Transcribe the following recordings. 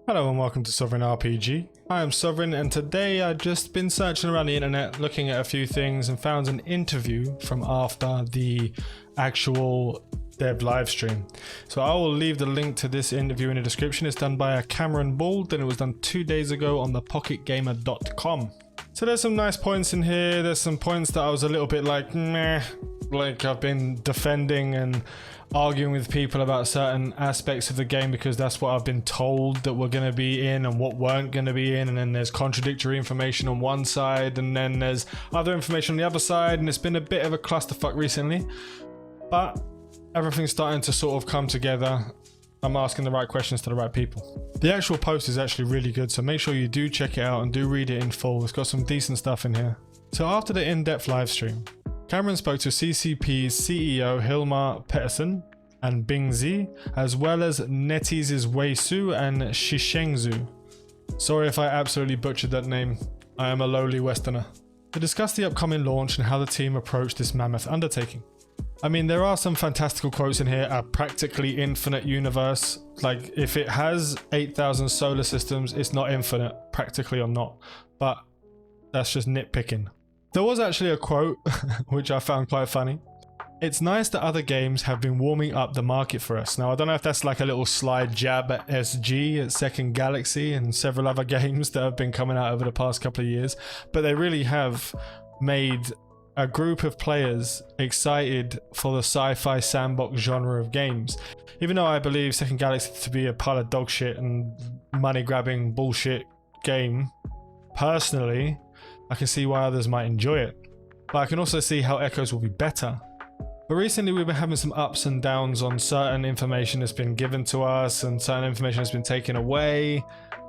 Hello and welcome to Sovereign RPG. I am Sovereign, and today I've just been searching around the internet looking at a few things and found an interview from after the actual dev live stream. So I will leave the link to this interview in the description. It's done by a Cameron Bald and it was done 2 days ago on the PocketGamer.com. So there's some nice points in here. There's some points that I was a little bit like meh, like I've been defending and arguing with people about certain aspects of the game because that's what I've been told that we're going to be in and what weren't going to be in, and then there's contradictory information on one side and then there's other information on the other side, and it's been a bit of a clusterfuck recently, but everything's starting to sort of come together. I'm asking the right questions to the right people. The actual post is actually really good, so make sure you do check it out and do read it in full. It's got some decent stuff in here. So after the in-depth live stream, Cameron spoke to CCP's CEO Hilmar Pettersson and Bing Zi, as well as NetEase's Wei Su and Shisheng Zhu. Sorry if I absolutely butchered that name. I am a lowly Westerner. To discuss the upcoming launch and how the team approached this mammoth undertaking. I mean, there are some fantastical quotes in here. A practically infinite universe. Like, if it has 8,000 solar systems, it's not infinite, practically or not. But that's just nitpicking. There was actually a quote, which I found quite funny. It's nice that other games have been warming up the market for us. Now, I don't know if that's like a little slide jab at SG, at Second Galaxy, and several other games that have been coming out over the past couple of years, but they really have made a group of players excited for the sci-fi sandbox genre of games. Even though I believe Second Galaxy to be a pile of dog shit and money-grabbing bullshit game, personally, I can see why others might enjoy it. But I can also see how Echoes will be better. But recently we've been having some ups and downs on certain information that's been given to us and certain information that's been taken away.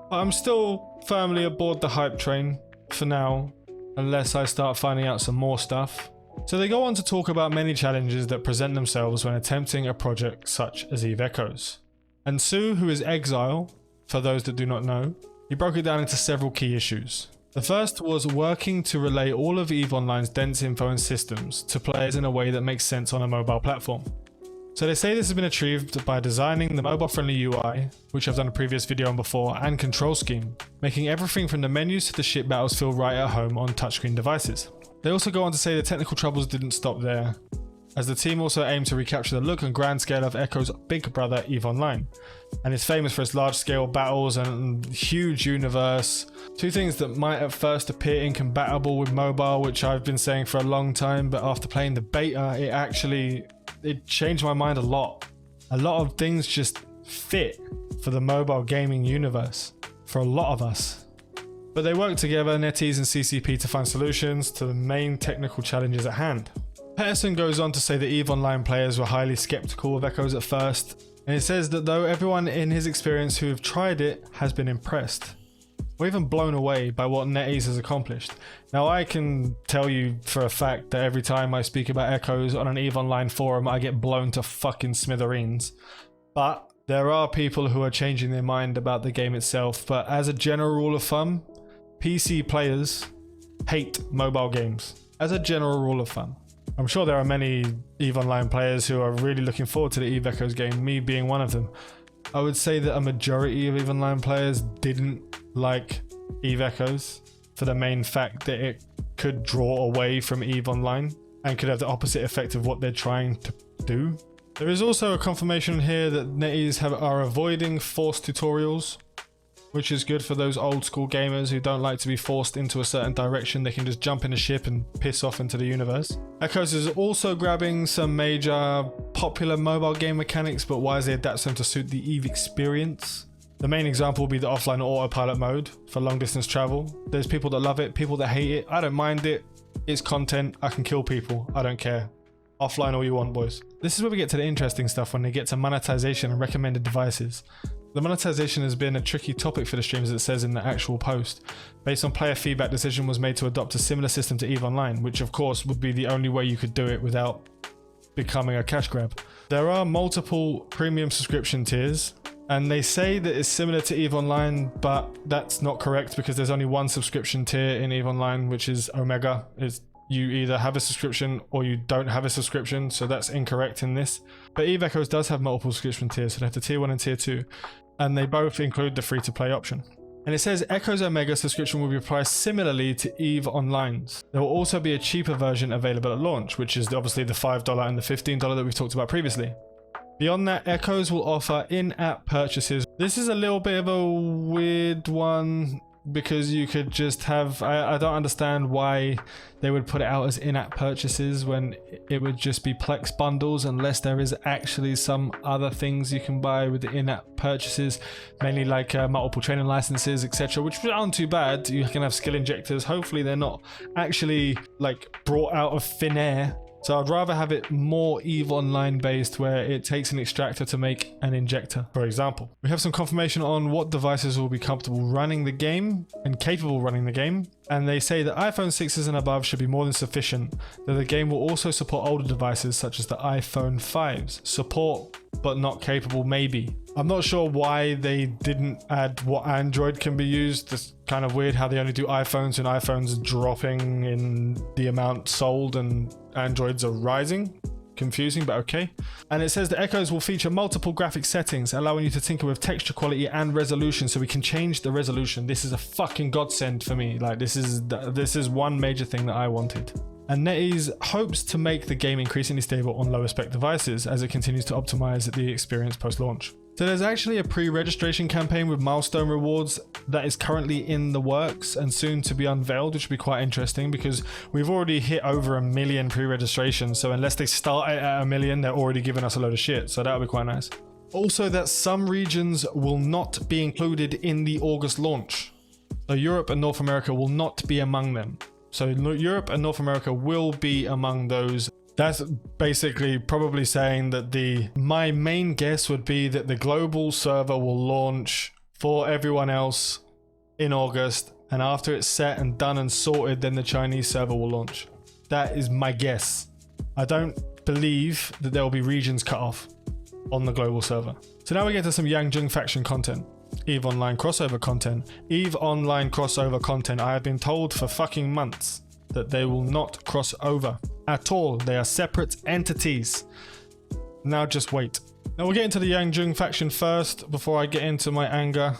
But I'm still firmly aboard the hype train for now, unless I start finding out some more stuff. So they go on to talk about many challenges that present themselves when attempting a project such as Eve Echoes. And Sue, who is Exile, for those that do not know, he broke it down into several key issues. The first was working to relay all of EVE Online's dense info and systems to players in a way that makes sense on a mobile platform. So they say this has been achieved by designing the mobile-friendly UI, which I've done a previous video on before, and control scheme, making everything from the menus to the ship battles feel right at home on touchscreen devices. They also go on to say the technical troubles didn't stop there, as the team also aimed to recapture the look and grand scale of Echo's big brother EVE Online, and is famous for its large-scale battles and huge universe. Two things that might at first appear incompatible with mobile, which I've been saying for a long time, but after playing the beta, it changed my mind a lot. A lot of things just fit for the mobile gaming universe, for a lot of us. But they work together, NetEase and CCP, to find solutions to the main technical challenges at hand. Pettersson goes on to say that EVE Online players were highly skeptical of Echoes at first, and it says that though everyone in his experience who have tried it has been impressed, or even blown away by what NetEase has accomplished. Now, I can tell you for a fact that every time I speak about Echoes on an EVE Online forum, I get blown to fucking smithereens. But there are people who are changing their mind about the game itself. But as a general rule of thumb, PC players hate mobile games. As a general rule of thumb. I'm sure there are many EVE Online players who are really looking forward to the EVE Echoes game, me being one of them. I would say that a majority of EVE Online players didn't like EVE Echoes for the main fact that it could draw away from EVE Online and could have the opposite effect of what they're trying to do. There is also a confirmation here that NetEase are avoiding forced tutorials, which is good for those old school gamers who don't like to be forced into a certain direction. They can just jump in a ship and piss off into the universe. Echoes is also grabbing some major popular mobile game mechanics, but wisely adapts them to suit the EVE experience. The main example will be the offline autopilot mode for long distance travel. There's people that love it, people that hate it. I don't mind it. It's content. I can kill people. I don't care. Offline all you want, boys. This is where we get to the interesting stuff when they get to monetization and recommended devices. The monetization has been a tricky topic for the streams, as it says in the actual post. Based on player feedback, decision was made to adopt a similar system to EVE Online, which of course would be the only way you could do it without becoming a cash grab. There are multiple premium subscription tiers, and they say that it's similar to EVE Online, but that's not correct because there's only one subscription tier in EVE Online, which is Omega. You either have a subscription or you don't have a subscription, so that's incorrect in this. But EVE Echoes does have multiple subscription tiers, so they have the tier 1 and tier 2. and they both include the free-to-play option. And it says Echo's Omega subscription will be priced similarly to EVE Online's. There will also be a cheaper version available at launch, which is obviously the $5 and the $15 that we've talked about previously. Beyond that, Echoes will offer in-app purchases. This is a little bit of a weird one because you could just have... I don't understand why they would put it out as in-app purchases when it would just be Plex bundles, unless there is actually some other things you can buy with the in-app purchases, mainly like multiple training licenses, etc., which aren't too bad. You can have skill injectors. Hopefully they're not actually like brought out of thin air. So I'd rather have it more EVE Online based, where it takes an extractor to make an injector, for example. We have some confirmation on what devices will be comfortable running the game and capable running the game. And they say that iPhone 6s and above should be more than sufficient, though the game will also support older devices such as the iPhone 5s. Support, but not capable, maybe. I'm not sure why they didn't add what Android can be used. It's kind of weird how they only do iPhones and iPhones are dropping in the amount sold and Androids are rising. Confusing, but okay. And it says the Echoes will feature multiple graphic settings, allowing you to tinker with texture quality and resolution, so we can change the resolution. This is a fucking godsend for me. Like, this is one major thing that I wanted. And NetEase hopes to make the game increasingly stable on lower spec devices as it continues to optimize the experience post-launch. So there's actually a pre-registration campaign with milestone rewards that is currently in the works and soon to be unveiled, which will be quite interesting because we've already hit over 1 million pre-registrations. So unless they start it at 1 million, they're already giving us a load of shit. So that'll be quite nice. Also, that some regions will not be included in the August launch. So Europe and North America will not be among them. So Europe and North America will be among those. That's basically probably saying that my main guess would be that the global server will launch for everyone else in August, and after it's set and done and sorted, then the Chinese server will launch. That is my guess. I don't believe that there will be regions cut off on the global server. So now we get to some Yangjung faction content. EVE Online crossover content. EVE Online crossover content. I have been told for fucking months that they will not cross over at all. They are separate entities. Now just wait. Now we'll get into the Yangjung faction first before I get into my anger.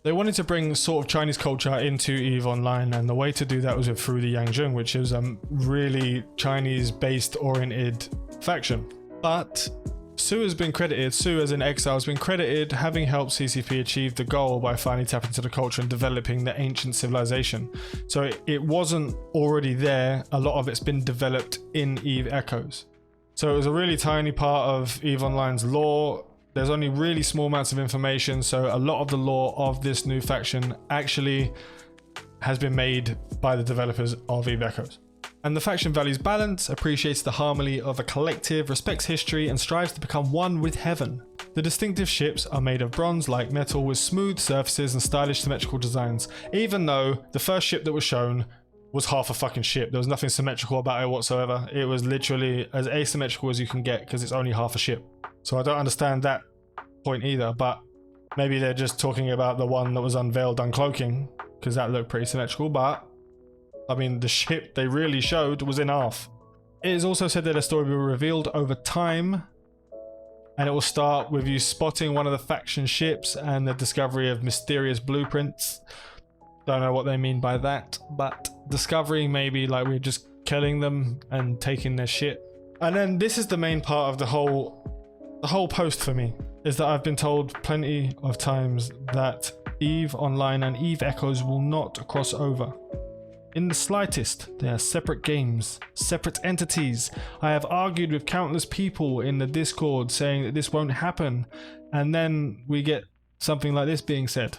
They wanted to bring sort of Chinese culture into EVE Online, and the way to do that was through the Yangjung, which is a really Chinese-based oriented faction. But Su has been credited, Su as in Exile has been credited having helped CCP achieve the goal by finally tapping into the culture and developing the ancient civilization. So it wasn't already there, a lot of it's been developed in EVE Echoes. So it was a really tiny part of EVE Online's lore. There's only really small amounts of information, so a lot of the lore of this new faction actually has been made by the developers of EVE Echoes. And the faction values balance, appreciates the harmony of a collective, respects history, and strives to become one with heaven. The distinctive ships are made of bronze-like metal with smooth surfaces and stylish symmetrical designs, even though the first ship that was shown was half a fucking ship. There was nothing symmetrical about it whatsoever. It was literally as asymmetrical as you can get because it's only half a ship. So I don't understand that point either, but maybe they're just talking about the one that was unveiled uncloaking because that looked pretty symmetrical, but I mean, the ship they really showed was in half. It is also said that a story will be revealed over time, and it will start with you spotting one of the faction ships and the discovery of mysterious blueprints. Don't know what they mean by that, but discovery maybe like we're just killing them and taking their shit. And then this is the main part of the whole post for me, is that I've been told plenty of times that EVE Online and EVE Echoes will not cross over. In the slightest, they are separate games, separate entities. I have argued with countless people in the Discord saying that this won't happen, and then we get something like this being said.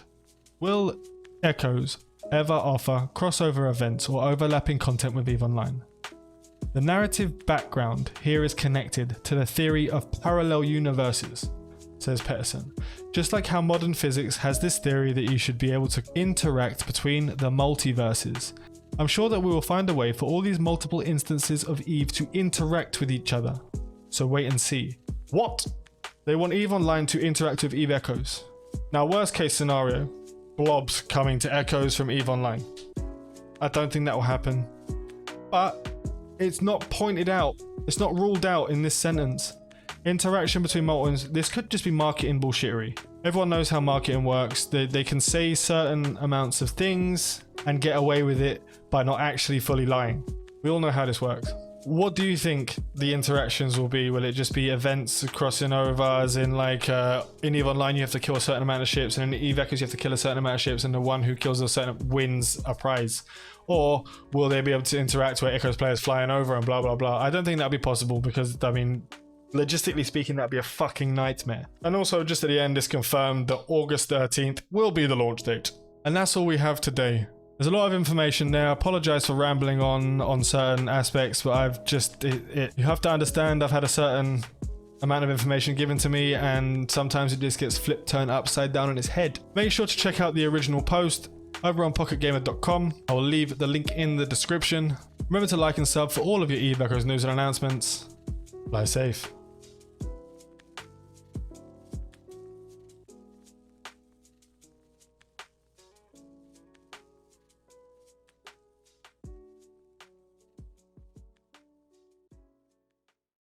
Will Echoes ever offer crossover events or overlapping content with EVE Online? The narrative background here is connected to the theory of parallel universes, says Peterson. Just like how modern physics has this theory that you should be able to interact between the multiverses. I'm sure that we will find a way for all these multiple instances of EVE to interact with each other. So wait and see. What? They want EVE Online to interact with EVE Echoes. Now, worst case scenario, blobs coming to Echoes from EVE Online. I don't think that will happen. But it's not pointed out. It's not ruled out in this sentence. Interaction between multons, this could just be marketing bullshittery. Everyone knows how marketing works. They can say certain amounts of things and get away with it by not actually fully lying. We all know how this works. What do you think the interactions will be? Will it just be events crossing over, as in like in EVE Online you have to kill a certain amount of ships, and in EVE Echoes you have to kill a certain amount of ships, and the one who kills a certain wins a prize? Or will they be able to interact where Echoes players flying over and blah blah blah? I don't think that'd be possible, because I mean, logistically speaking, that'd be a fucking nightmare. And also, just at the end, it's confirmed that August 13th will be the launch date. And that's all we have today. There's a lot of information there. I apologize for rambling on certain aspects, but I've just, you have to understand, I've had a certain amount of information given to me, and sometimes it just gets flipped, turned upside down on its head. Make sure to check out the original post over on PocketGamer.com. I will leave the link in the description. Remember to like and sub for all of your EVE Echoes news and announcements. Fly safe.